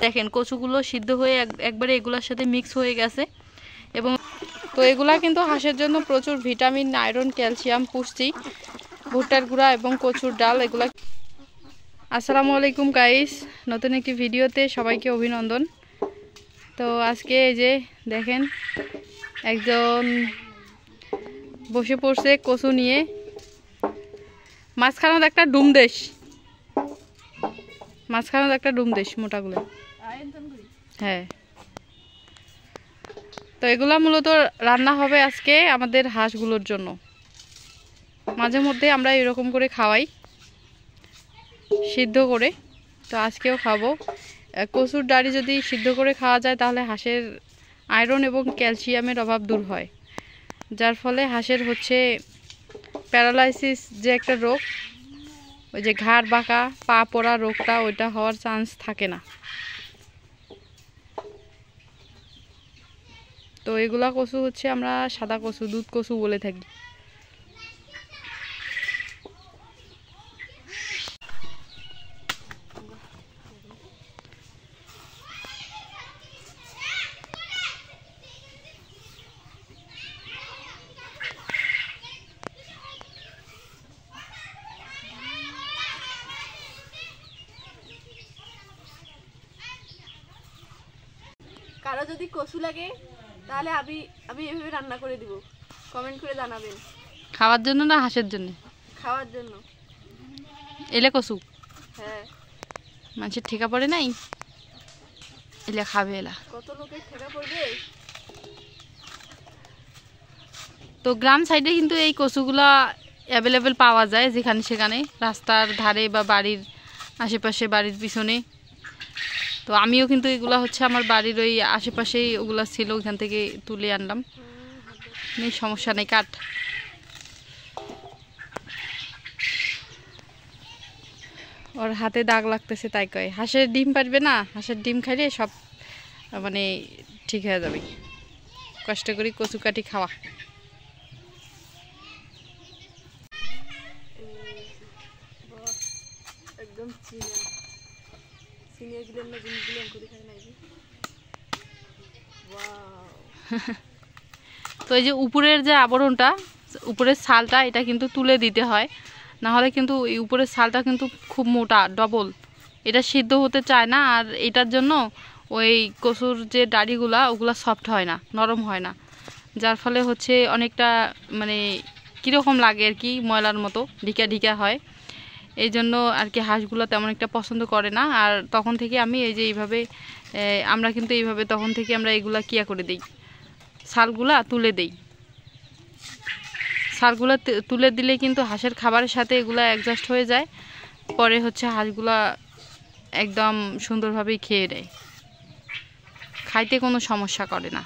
দেখেন কচুগুলো সিদ্ধ হয়ে একবারে এগুলোর সাথে মিক্স হয়ে গেছে। এবং তো এগুলা কিন্তু হাঁসের জন্য প্রচুর ভিটামিন, আয়রন, ক্যালসিয়াম, পুষ্টি। ভুট্টার গুঁড়া এবং কচুর ডাল এগুলা। আসসালামু আলাইকুম গাইস, নতুন একটি ভিডিওতে সবাইকে অভিনন্দন। তো আজকে এই যে দেখেন একজন বসে পড়ছে কচু নিয়ে, মাঝখানে একটা ডুমদেশ, মাঝখানে একটা ডুমদেশ মোটাগুলো। হ্যাঁ, তো এগুলা মূলত রান্না হবে আজকে আমাদের হাঁসগুলোর জন্য। মাঝে মধ্যে আমরা এরকম করে খাওয়াই সিদ্ধ করে, তো আজকেও খাবো। কচুর ডাঁড়ি যদি সিদ্ধ করে খাওয়া যায় তাহলে হাঁসের আয়রন এবং ক্যালসিয়ামের অভাব দূর হয়, যার ফলে হাঁসের হচ্ছে প্যারালাইসিস যে একটা রোগ, ওই যে ঘাড় বাঁকা পা পড়া রোগটা, ওইটা হওয়ার চান্স থাকে না। তো এগুলা কচু হচ্ছে আমরা সাদা কচু, দুধ কচু বলে থাকি। কারো যদি কচু লাগে তাহলে আমি এভাবে রান্না করে দিব, কমেন্ট করে জানাবেন। খাওয়ার জন্য না হাঁসের জন্য? খাওয়ার জন্য। এলে কচু? হ্যাঁ। মানুষের ঠেকা পড়ে নাই, এলে খাবে। এলা কত লোকের ঠেকা পড়বে। তো গ্রাম সাইডে কিন্তু এই কচুগুলা অ্যাভেলেবেল পাওয়া যায়, যেখানে সেখানে রাস্তার ধারে বা বাড়ির আশেপাশে, বাড়ির পিছনে। তো আমিও কিন্তু এগুলা হচ্ছে আমার বাড়ির ওই আশেপাশেই ওগুলা ছিল, ওইখান থেকে তুলে আনলাম, সমস্যা নেই। কাট ওর হাতে দাগ লাগতেছে তাই কয় হাঁসের ডিম পারবে না, হাঁসের ডিম খাইলে সব মানে ঠিক হয়ে যাবে। কষ্ট করি কচু কাটি খাওয়া। একদম সিনিয়র গিলেন না জিনিসগুলো করে খাই নাই। তো এই যে উপরের যে আবরণটা, উপরের ছালটা, এটা কিন্তু তুলে দিতে হয়, না হলে কিন্তু এই উপরের ছালটা কিন্তু খুব মোটা, ডবল, এটা সিদ্ধ হতে চায় না। আর এটার জন্য ওই কচুর যে ডাঁড়িগুলা ওগুলা সফট হয় না, নরম হয় না, যার ফলে হচ্ছে অনেকটা মানে কীরকম লাগে আর কি, ময়লার মতো ঢিকা ঢিকা হয়। এই জন্য আর কি হাঁসগুলো তেমন একটা পছন্দ করে না। আর তখন থেকে আমি এই যে এইভাবে আমরা কিন্তু এইভাবে তখন থেকে আমরা এগুলা কিয়া করে দিই, ছালগুলা তুলে দেই। ছালগুলা তুলে দিলে কিন্তু হাঁসের খাবারের সাথে এগুলা অ্যাডজাস্ট হয়ে যায়, পরে হচ্ছে হাঁসগুলা একদম সুন্দরভাবেই খেয়ে নেয়, খাইতে কোনো সমস্যা করে না।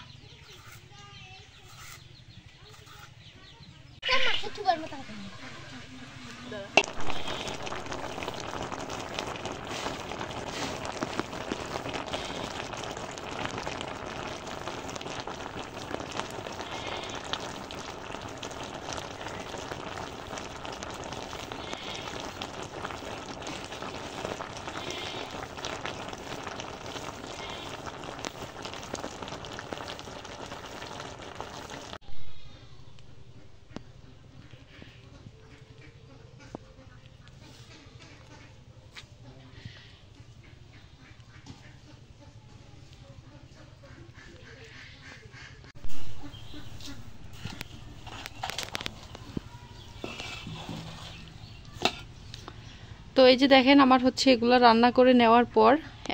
তো এই যে দেখেন আমার হচ্ছে এগুলা রান্না করে নেওয়ার পর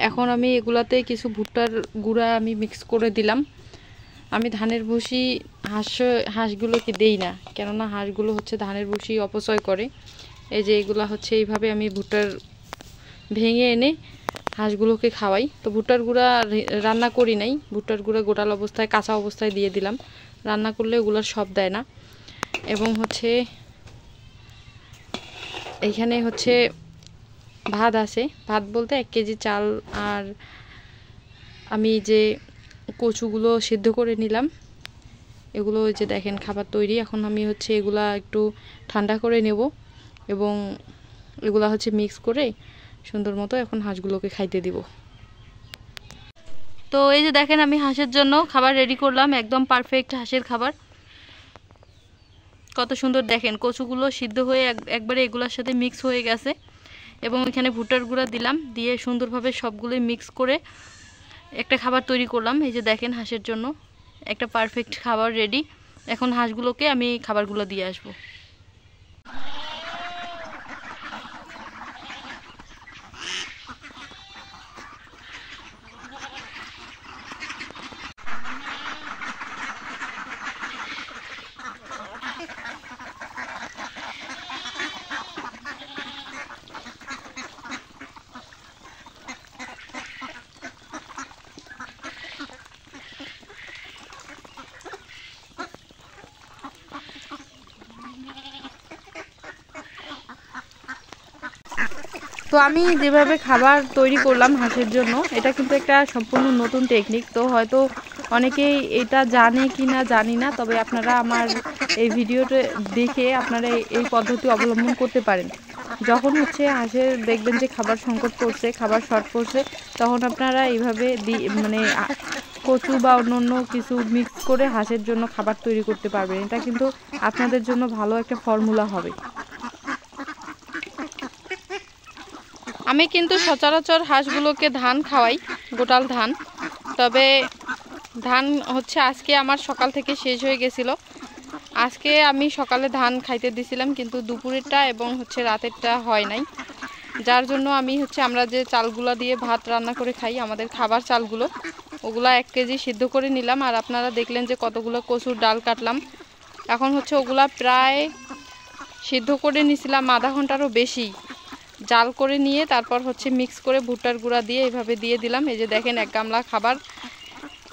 এখন আমি এগুলাতে কিছু ভুট্টার গুঁড়া আমি মিক্স করে দিলাম। আমি ধানের ভুসি হাঁসগুলোকে দেই না, কেননা হাঁসগুলো হচ্ছে ধানের ভুসি অপচয় করে। এই যে এগুলা হচ্ছে এইভাবে আমি ভুট্টার ভেঙে এনে হাঁসগুলোকে খাওয়াই। তো ভুট্টার গুঁড়া রান্না করি নাই, ভুট্টার গুঁড়া গোটাল অবস্থায় কাঁচা অবস্থায় দিয়ে দিলাম, রান্না করলে ওগুলোর সব দেয় না। এবং হচ্ছে এইখানে হচ্ছে ভাত আছে, ভাত বলতে 1 কেজি চাল, আর আমি যে কচুগুলো সিদ্ধ করে নিলাম এগুলো ওই যে দেখেন খাবার তৈরি। এখন আমি হচ্ছে এগুলা একটু ঠান্ডা করে নেব এবং এগুলা হচ্ছে মিক্স করে সুন্দর মতো এখন হাঁসগুলোকে খাইতে দিব। তো এই যে দেখেন আমি হাঁসের জন্য খাবার রেডি করলাম, একদম পারফেক্ট হাঁসের খাবার। কত সুন্দর দেখেন, কচুগুলো সিদ্ধ হয়ে একবারে এগুলোর সাথে মিক্স হয়ে গেছে এবং এখানে ভুট্টার গুঁড়া দিলাম, দিয়ে সুন্দরভাবে সবগুলোই মিক্স করে একটা খাবার তৈরি করলাম। এই যে দেখেন হাঁসের জন্য একটা পারফেক্ট খাবার রেডি। এখন হাঁসগুলোকে আমি খাবারগুলো দিয়ে আসবো। তো আমি যেভাবে খাবার তৈরি করলাম হাঁসের জন্য, এটা কিন্তু একটা সম্পূর্ণ নতুন টেকনিক। তো হয়তো অনেকেই এটা জানে কি না জানি না, তবে আপনারা আমার এই ভিডিওটা দেখে আপনারা এই পদ্ধতি অবলম্বন করতে পারেন। যখন হচ্ছে হাঁসের দেখবেন যে খাবার সংকট পড়ছে, খাবার শর্ট পড়ছে, তখন আপনারা এইভাবে মানে কচু বা অন্য কিছু মিক্স করে হাঁসের জন্য খাবার তৈরি করতে পারবেন। এটা কিন্তু আপনাদের জন্য ভালো একটা ফর্মুলা হবে। আমি কিন্তু সচরাচর হাঁসগুলোকে ধান খাওয়াই, গোটাল ধান। তবে ধান হচ্ছে আজকে আমার সকাল থেকে শেষ হয়ে গেছিল। আজকে আমি সকালে ধান খাইতে দিছিলাম, কিন্তু দুপুরেরটা এবং হচ্ছে রাতেরটা হয় নাই। যার জন্য আমি হচ্ছে আমরা যে চালগুলো দিয়ে ভাত রান্না করে খাই, আমাদের খাবার চালগুলো, ওগুলা 1 কেজি সিদ্ধ করে নিলাম। আর আপনারা দেখলেন যে কতগুলো কচুর ডাল কাটলাম। এখন হচ্ছে ওগুলা প্রায় সিদ্ধ করে নিছিলাম আধা ঘন্টারও বেশি, জাল করে নিয়ে তারপর হচ্ছে মিক্স করে ভুট্টার গুঁড়া দিয়ে এইভাবে দিয়ে দিলাম। এই যে দেখেন 1 গামলা খাবার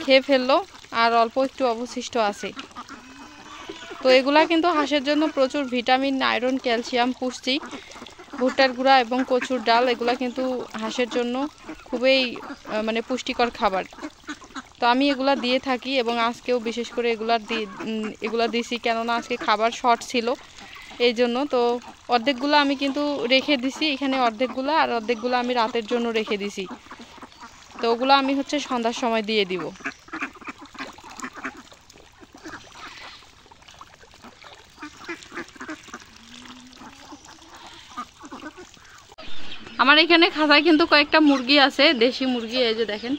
খেয়ে ফেললো, আর অল্প একটু অবশিষ্ট আছে। তো এগুলা কিন্তু হাঁসের জন্য প্রচুর ভিটামিন, আয়রন, ক্যালসিয়াম, পুষ্টি। ভুট্টার গুঁড়া এবং কচুর ডাল এগুলা কিন্তু হাঁসের জন্য খুবই মানে পুষ্টিকর খাবার। তো আমি এগুলা দিয়ে থাকি এবং আজকেও বিশেষ করে এগুলা দিছি, কেননা আজকে খাবার শর্ট ছিল এই জন্য। তো অর্ধেকগুলো আমি কিন্তু রেখে দিছি এখানে, অর্ধেকগুলো, আর অর্ধেকগুলো আমি রাতের জন্য রেখে দিছি। তো ওগুলো আমি হচ্ছে সন্ধ্যার সময় দিয়ে দিব। আমার এখানে খাঁচায় কিন্তু কয়েকটা মুরগি আছে, দেশি মুরগি, এই যে দেখেন।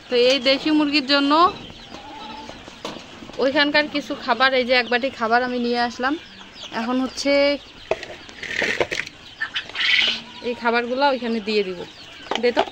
তো এই দেশি মুরগির জন্য ওইখানকার কিছু খাবার, এই যে 1 বাটি খাবার আমি নিয়ে আসলাম। এখন হচ্ছে এই খাবারগুলো ওইখানে দিয়ে দিব। দে তো